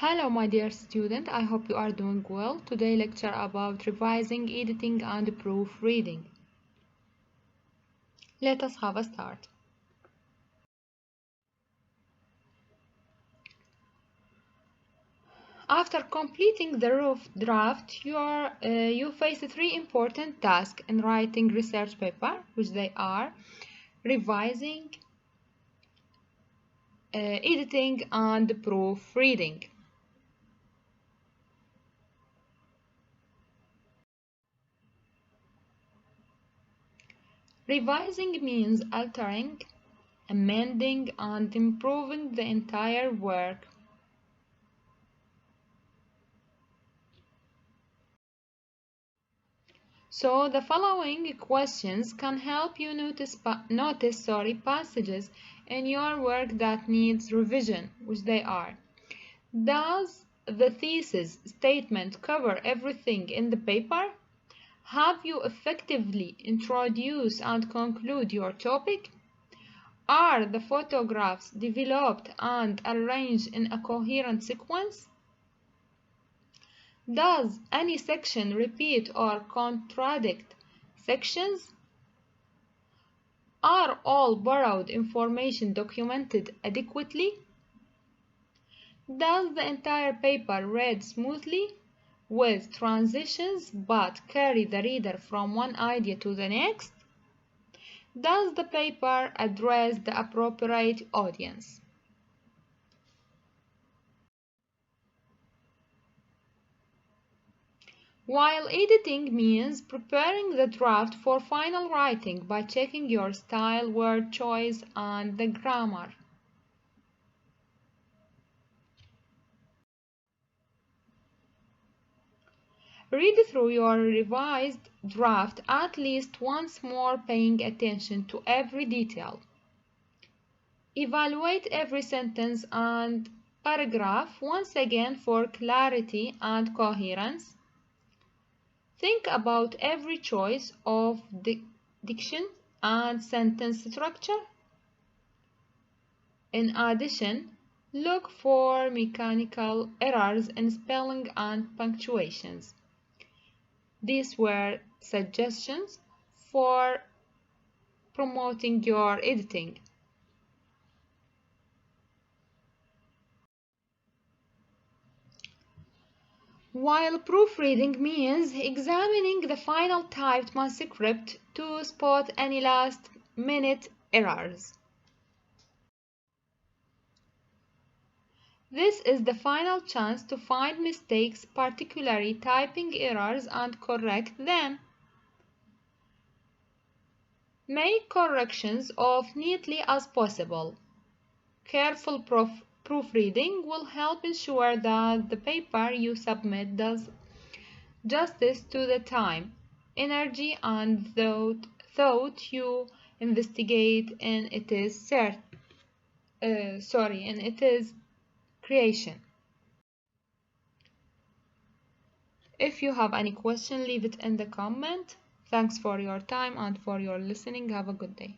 Hello my dear student, I hope you are doing well. Today lecture about revising, editing and proofreading. Let us have a start. After completing the rough draft, you face three important tasks in writing research paper, which they are revising, editing and proofreading. Revising means altering, amending and improving the entire work. So the following questions can help you notice passages in your work that needs revision, which they are: does the thesis statement cover everything in the paper? Have you effectively introduced and conclude your topic? Are the photographs developed and arranged in a coherent sequence? Does any section repeat or contradict sections? Are all borrowed information documented adequately? Does the entire paper read smoothly, with transitions but carry the reader from one idea to the next? Does the paper address the appropriate audience? While editing means preparing the draft for final writing by checking your style, word choice, and the grammar. Read through your revised draft at least once more, paying attention to every detail. Evaluate every sentence and paragraph once again for clarity and coherence. Think about every choice of diction and sentence structure. In addition, look for mechanical errors in spelling and punctuations. These were suggestions for promoting your editing. While proofreading means examining the final typed manuscript to spot any last-minute errors. This is the final chance to find mistakes, particularly typing errors, and correct them. Make corrections as neatly as possible. Careful proofreading will help ensure that the paper you submit does justice to the time, energy, and thought you investigate in its creation. If you have any question, leave it in the comment. Thanks for your time and for your listening. Have a good day.